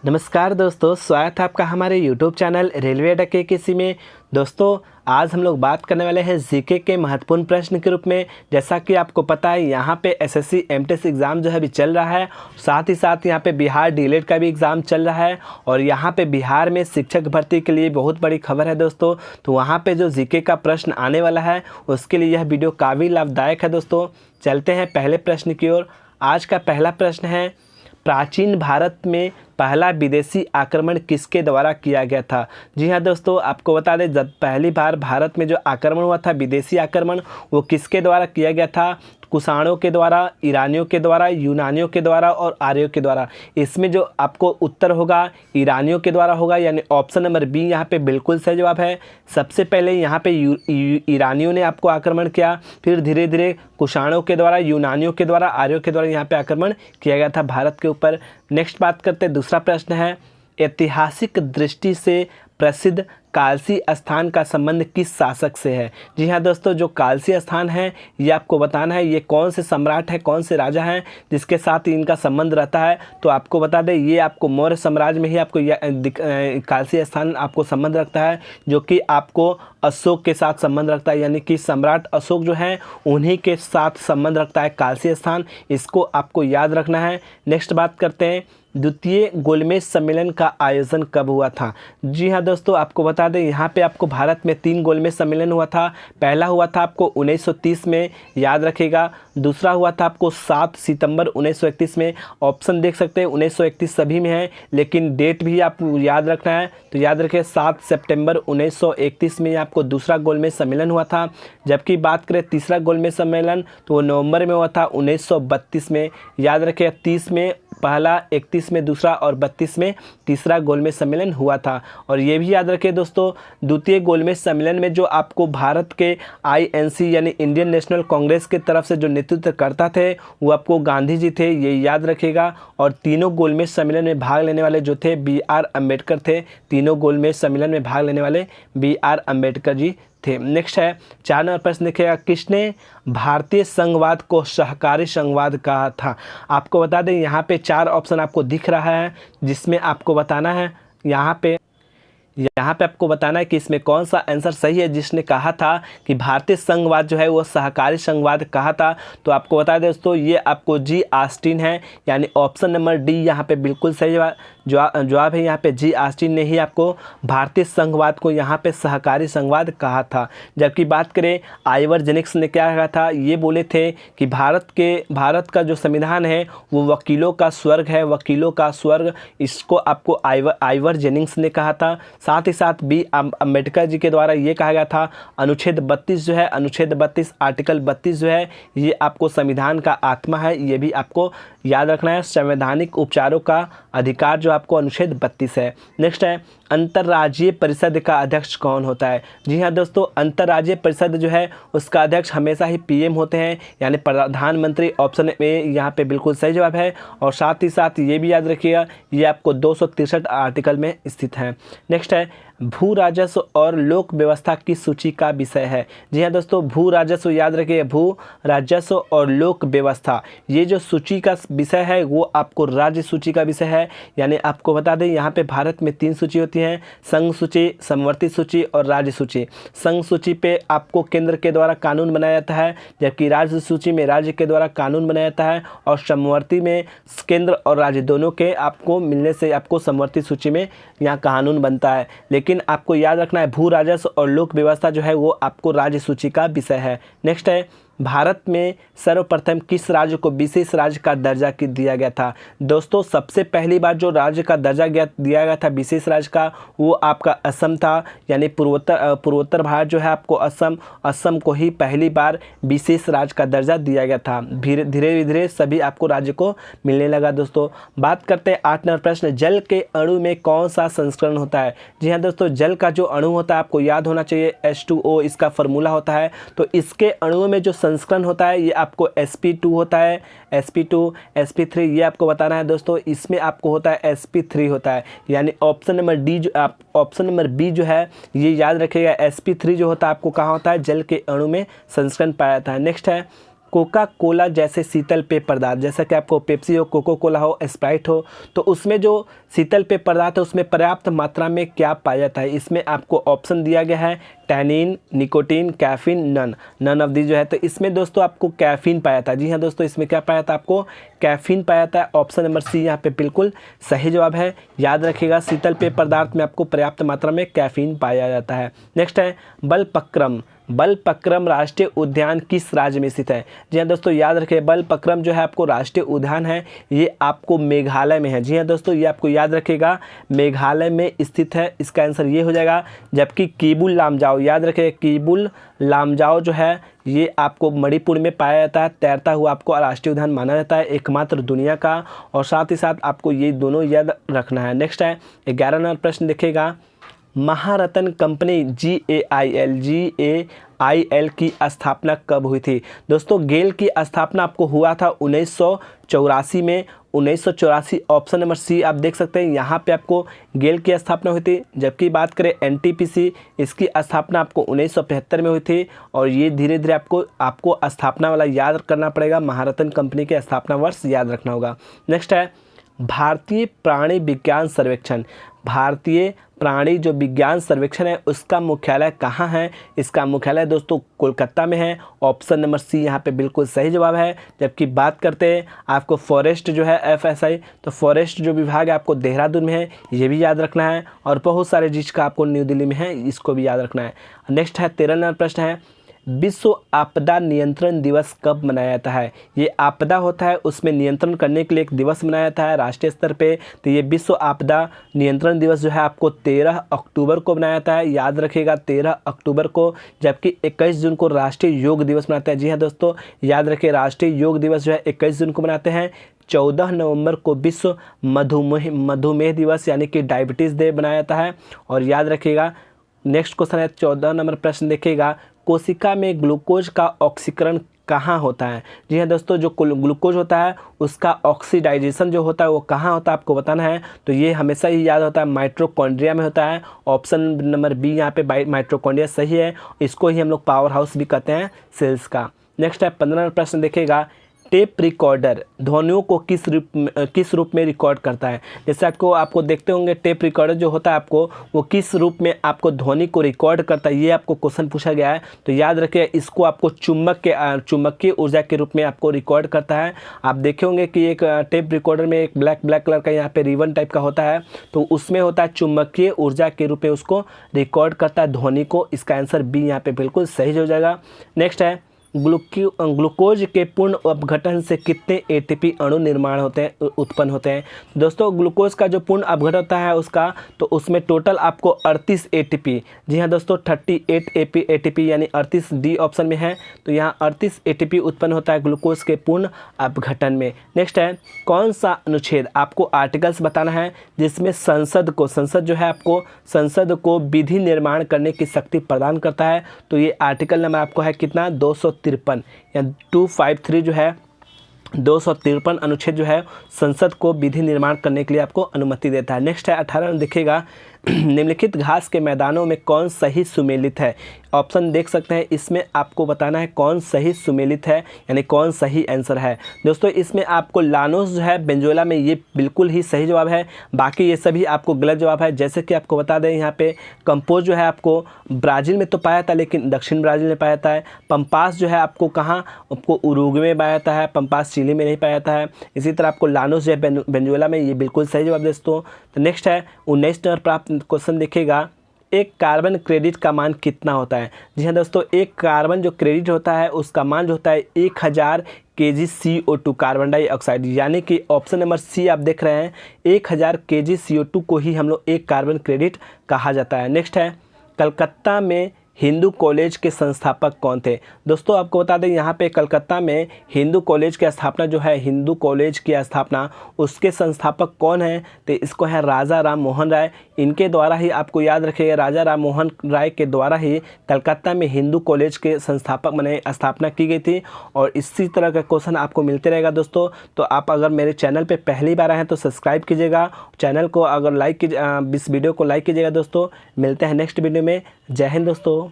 नमस्कार दोस्तों, स्वागत है आपका हमारे YouTube चैनल रेलवे अड्डा के में। दोस्तों, आज हम लोग बात करने वाले हैं जीके के महत्वपूर्ण प्रश्न के रूप में। जैसा कि आपको पता है, यहाँ पे एसएससी एमटीएस एग्ज़ाम जो है अभी चल रहा है। साथ ही साथ यहाँ पे बिहार डीएलएड का भी एग्ज़ाम चल रहा है और यहाँ पे बिहार में शिक्षक भर्ती के लिए बहुत बड़ी खबर है दोस्तों। तो वहाँ पे जो जीके का प्रश्न आने वाला है उसके लिए यह वीडियो काफ़ी लाभदायक है दोस्तों। चलते हैं पहले प्रश्न की ओर। आज का पहला प्रश्न है, प्राचीन भारत में पहला विदेशी आक्रमण किसके द्वारा किया गया था। जी हाँ दोस्तों, आपको बता दें, जब पहली बार भारत में जो आक्रमण हुआ था, विदेशी आक्रमण, वो किसके द्वारा किया गया था। कुषाणों के द्वारा, ईरानियों के द्वारा, यूनानियों के द्वारा और आर्यों के द्वारा। इसमें जो आपको उत्तर होगा ईरानियों के द्वारा होगा, यानी ऑप्शन नंबर बी यहाँ पे बिल्कुल सही जवाब है। सबसे पहले यहाँ पे ईरानियों ने आपको आक्रमण किया, फिर धीरे धीरे कुषाणों के द्वारा, यूनानियों के द्वारा, आर्यों के द्वारा यहाँ पे आक्रमण किया गया था भारत के ऊपर। नेक्स्ट बात करते हैं, दूसरा प्रश्न है, ऐतिहासिक दृष्टि से प्रसिद्ध कालसी स्थान का संबंध किस शासक से है। जी हाँ दोस्तों, जो कालसी स्थान है ये आपको बताना है ये कौन से सम्राट है, कौन से राजा हैं जिसके साथ इनका संबंध रहता है। तो आपको बता दें, ये आपको मौर्य साम्राज्य में ही आपको कालसी स्थान आपको संबंध रखता है, जो कि आपको अशोक के साथ संबंध रखता है, यानी कि सम्राट अशोक जो है उन्हीं के साथ संबंध रखता है कालसी स्थान। इसको आपको याद रखना है। नेक्स्ट बात करते हैं, द्वितीय गोलमेज सम्मेलन का आयोजन कब हुआ था। जी हाँ दोस्तों, आपको बता दें, यहाँ पे आपको भारत में 3 गोलमेज सम्मेलन हुआ था। पहला हुआ था आपको 1930 में, याद रखेगा। दूसरा हुआ था आपको 7 सितंबर 1931 में। ऑप्शन देख सकते हैं, 1931 सभी में है, लेकिन डेट भी आपको याद रखना है। तो याद रखें, 7 सितंबर 1931 में आपको दूसरा गोलमेज सम्मेलन हुआ था। जबकि बात करें तीसरा गोलमेज सम्मेलन, तो वो नवंबर में हुआ था 1932 में। याद रखें, 30 में पहला, 31 में दूसरा और 32 में तीसरा गोलमेज सम्मेलन हुआ था। और ये भी याद रखें दोस्तों, द्वितीय गोलमेज सम्मेलन में जो आपको भारत के आईएनसी यानी इंडियन नेशनल कांग्रेस के तरफ से जो नेतृत्व करता थे वो आपको गांधी जी थे, ये याद रखेगा। और तीनों गोलमेज सम्मेलन में भाग लेने वाले जो थे BR अम्बेडकर थे। तीनों गोलमेज सम्मेलन में भाग लेने वाले BR अम्बेडकर जी थे। नेक्स्ट है, 4 नंबर प्रश्न देखिएगा, किसने भारतीय संघवाद को सहकारी संघवाद कहा था। आपको बता दें, यहाँ पे 4 ऑप्शन आपको दिख रहा है, जिसमें आपको बताना है यहाँ पे आपको बताना है कि इसमें कौन सा आंसर सही है। जिसने कहा था कि भारतीय संघवाद जो है वो सहकारी संघवाद कहा था, तो आपको बता दें दोस्तों, ये आपको जी ऑस्टिन है, यानी ऑप्शन नंबर डी यहाँ पे बिल्कुल सही जवाब है। यहाँ पे जी ऑस्टिन ने ही आपको भारतीय संघवाद को यहाँ पे सहकारी संघवाद कहा था। जबकि बात करें आइवर जेनिक्स ने क्या कहा था, ये बोले थे कि भारत का जो संविधान है वो वकीलों का स्वर्ग है, वकीलों का स्वर्ग। इसको आपको आइवर जेनिक्स ने कहा था। साथ ही साथ अम्बेडकर जी के द्वारा ये कहा गया था, अनुच्छेद 32 जो है, अनुच्छेद 32 आर्टिकल 32 जो है, ये आपको संविधान का आत्मा है, ये भी आपको याद रखना है। संवैधानिक उपचारों का अधिकार जो आपको अनुच्छेद 32 है। नेक्स्ट है, अंतर्राज्यीय परिषद का अध्यक्ष कौन होता है। जी हाँ दोस्तों, अंतर्राज्यीय परिषद जो है उसका अध्यक्ष हमेशा ही पीएम होते हैं, यानी प्रधानमंत्री। ऑप्शन ए यहाँ पे बिल्कुल सही जवाब है। और साथ ही साथ ये भी याद रखिएगा, ये आपको 263 आर्टिकल में स्थित है। नेक्स्ट है, भू राजस्व और लोक व्यवस्था की सूची का विषय है। जी हाँ दोस्तों, भू राजस्व याद रखिए, भू राजस्व और लोक व्यवस्था, ये जो सूची का विषय है वो आपको राज्य सूची का विषय है। यानी आपको बता दें, यहाँ पे भारत में 3 सूची होती हैं, संघ सूची, समवर्ती सूची और राज्य सूची। संघ सूची पे आपको केंद्र के द्वारा कानून बनाया जाता है, जबकि राज्य सूची में राज्य के द्वारा कानून बनाया जाता है। और समवर्ती में केंद्र और राज्य दोनों के आपको मिलने से आपको समवर्ती सूची में यहाँ कानून बनता है। लेकिन आपको याद रखना है, भू राजस्व और लोक व्यवस्था जो है वो आपको राज्य सूची का विषय है। नेक्स्ट है, भारत में सर्वप्रथम किस राज्य को विशेष राज्य का दर्जा दिया गया था। दोस्तों, सबसे पहली बार जो राज्य का दर्जा दिया गया था विशेष राज्य का, वो आपका असम था। यानी पूर्वोत्तर भारत जो है आपको असम को ही पहली बार विशेष राज्य का दर्जा दिया गया था। धीरे धीरे सभी आपको राज्य को मिलने लगा। दोस्तों, बात करते हैं 8 नंबर प्रश्न, जल के अणु में कौन सा संस्करण होता है। जी हाँ दोस्तों, जल का जो अणु होता है आपको याद होना चाहिए, H2O इसका फॉर्मूला होता है। तो इसके अणुओं में जो संस्करण होता है ये आपको sp2 होता है, sp2 sp3 ये आपको बताना है दोस्तों। इसमें आपको होता है sp3 होता है, यानी ऑप्शन नंबर बी जो है ये याद रखिएगा, sp3 जो होता है आपको कहाँ होता है, जल के अणु में संस्करण पाया जाता है। नेक्स्ट है, कोका कोला जैसे शीतल पेय पदार्थ, जैसा कि आपको पेप्सी हो, कोको कोला हो, स्प्राइट हो, तो उसमें जो शीतल पेय पदार्थ है उसमें पर्याप्त मात्रा में क्या पाया जाता है? इसमें आपको ऑप्शन दिया गया है tannin, nicotine, caffeine, none of the जो है। तो इसमें दोस्तों आपको कैफीन पाया था। जी हाँ दोस्तों, इसमें क्या पाया था? आपको कैफीन पाया था। ऑप्शन नंबर सी यहाँ पे बिल्कुल सही जवाब है। याद रखिएगा, शीतल पेय पदार्थ में आपको पर्याप्त मात्रा में कैफीन पाया जाता है। नेक्स्ट है बलपक्रम। बलपक्रम राष्ट्रीय उद्यान किस राज्य में स्थित है? जी हाँ दोस्तों, याद रखिए, बलपक्रम जो है आपको राष्ट्रीय उद्यान है, ये आपको मेघालय में है। जी हाँ दोस्तों, ये आपको याद रखिएगा, मेघालय में स्थित है। इसका आंसर ये हो जाएगा। जबकि कीबुल लामजाओ, याद रखिए, कीबुल लामजाओ जो है ये आपको मणिपुर में पाया जाता है। तैरता हुआ आपको राष्ट्रीय उद्यान माना जाता है, एकमात्र दुनिया का। और साथ ही साथ आपको ये दोनों याद रखना है। नेक्स्ट है 11 नंबर प्रश्न देखिएगा, महारत्न कंपनी GAIL की स्थापना कब हुई थी? दोस्तों, गेल की स्थापना आपको हुआ था 1984 में। 1984, ऑप्शन नंबर सी आप देख सकते हैं, यहाँ पे आपको गेल की स्थापना हुई थी। जबकि बात करें NTPC, इसकी स्थापना आपको 1975 में हुई थी। और ये धीरे धीरे आपको स्थापना वाला याद करना पड़ेगा, महारत्न कंपनी के स्थापना वर्ष याद रखना होगा। नेक्स्ट है भारतीय प्राणी विज्ञान सर्वेक्षण। भारतीय प्राणी जो विज्ञान सर्वेक्षण है उसका मुख्यालय कहाँ है? इसका मुख्यालय दोस्तों कोलकाता में है। ऑप्शन नंबर सी यहाँ पे बिल्कुल सही जवाब है। जबकि बात करते हैं आपको फॉरेस्ट जो है FSI, तो फॉरेस्ट जो विभाग है आपको देहरादून में है, ये भी याद रखना है। और बहुत सारे जिसका आपको न्यू दिल्ली में है, इसको भी याद रखना है। नेक्स्ट है 13 नंबर प्रश्न है, विश्व आपदा नियंत्रण दिवस कब मनाया जाता है? ये आपदा होता है उसमें नियंत्रण करने के लिए एक दिवस मनाया जाता है राष्ट्रीय स्तर पे। तो ये विश्व आपदा नियंत्रण दिवस जो है आपको 13 अक्टूबर को मनाया जाता है। याद रखिएगा, 13 अक्टूबर को। जबकि 21 जून को राष्ट्रीय योग दिवस मनाते हैं। जी हाँ दोस्तों, याद रखिए, राष्ट्रीय योग दिवस जो है 21 जून को मनाते हैं। 14 नवंबर को विश्व मधुमेह दिवस यानी कि डायबिटीज़ डे बनाया जाता है। और याद रखिएगा, नेक्स्ट क्वेश्चन है 14 नंबर प्रश्न देखिएगा, कोशिका में ग्लूकोज का ऑक्सीकरण कहाँ होता है? जी हाँ दोस्तों, जो ग्लूकोज होता है उसका ऑक्सीडाइजेशन जो होता है वो कहाँ होता है आपको बताना है। तो ये हमेशा ही याद होता है, माइटोकॉन्ड्रिया में होता है। ऑप्शन नंबर बी यहाँ पे माइटोकॉन्ड्रिया सही है। इसको ही हम लोग पावर हाउस भी कहते हैं सेल्स का। नेक्स्ट है 15 प्रश्न देखिएगा, टेप रिकॉर्डर ध्वनियों को किस रूप में रिकॉर्ड करता है? जैसे आपको देखते होंगे, टेप रिकॉर्डर जो होता है आपको वो किस रूप में आपको ध्वनि को रिकॉर्ड करता है, ये आपको क्वेश्चन पूछा गया है। तो याद रखिए, इसको आपको चुंबकीय ऊर्जा के रूप में आपको रिकॉर्ड करता है। आप देखे होंगे कि एक टेप रिकॉर्डर में एक ब्लैक कलर का यहाँ पे रिबन टाइप का होता है, तो उसमें होता है चुंबकीय ऊर्जा के रूप में उसको रिकॉर्ड करता है ध्वनि को। इसका आंसर बी यहाँ पे बिल्कुल सही हो जाएगा। नेक्स्ट है ग्लूकोज के पूर्ण अपघटन से कितने ATP अणु उत्पन्न होते हैं? दोस्तों, ग्लूकोज का जो पूर्ण अपघटन होता है उसका, तो उसमें टोटल आपको 38 ATP, जी हाँ दोस्तों 38 ATP यानी 38 डी ऑप्शन में है। तो यहाँ 38 ATP उत्पन्न होता है ग्लूकोज के पूर्ण अपघटन में। नेक्स्ट है कौन सा अनुच्छेद आपको आर्टिकल्स बताना है जिसमें संसद जो है आपको संसद को विधि निर्माण करने की शक्ति प्रदान करता है? तो ये आर्टिकल नंबर आपको है कितना? 253 या 253 जो है 253 अनुच्छेद जो है संसद को विधि निर्माण करने के लिए आपको अनुमति देता है। नेक्स्ट है 18 देखिएगा, निम्नलिखित घास के मैदानों में कौन सही सुमेलित है? ऑप्शन देख सकते हैं, इसमें आपको बताना है कौन सही सुमेलित है यानी कौन सही आंसर है। दोस्तों, इसमें आपको लानोस जो है बेंजोला में, ये बिल्कुल ही सही जवाब है। बाकी ये सभी आपको गलत जवाब है। जैसे कि आपको बता दें, यहाँ पे कंपोज जो है आपको ब्राज़ील में तो पाया था, लेकिन दक्षिण ब्राज़ील में पाया जाता है। पंपास जो है आपको कहाँ? आपको उरुग्वे में पाया जाता है। पंपास चिली में नहीं पाया जाता है। इसी तरह आपको लानोस जो है बेंजोला में, ये बिल्कुल सही जवाब दोस्तों। तो नेक्स्ट है 19 नंबर प्राप्त क्वेश्चन देखिएगा, एक कार्बन क्रेडिट का मान कितना होता है? जी हाँ दोस्तों, एक कार्बन जो क्रेडिट होता है उसका मान जो होता है 1000 kg CO2 कार्बन डाइऑक्साइड, यानी कि ऑप्शन नंबर सी आप देख रहे हैं, 1000 kg CO2 को ही हम लोग एक कार्बन क्रेडिट कहा जाता है। नेक्स्ट है कलकत्ता में हिंदू कॉलेज के संस्थापक कौन थे? दोस्तों, आपको बता दें, यहाँ पे कलकत्ता में हिंदू कॉलेज की स्थापना जो है, हिंदू कॉलेज की स्थापना, उसके संस्थापक कौन है? तो इसको है राजा राम मोहन राय। इनके द्वारा ही आपको याद रखिएगा, राजा राम मोहन राय के द्वारा ही कलकत्ता में हिंदू कॉलेज के संस्थापक मैंने स्थापना की गई थी। और इसी तरह का क्वेश्चन आपको मिलते रहेगा दोस्तों। तो आप अगर मेरे चैनल पर पहली बार आए हैं तो सब्सक्राइब कीजिएगा, चैनल को अगर इस वीडियो को लाइक कीजिएगा दोस्तों। मिलते हैं नेक्स्ट वीडियो में। जय हिंद दोस्तों।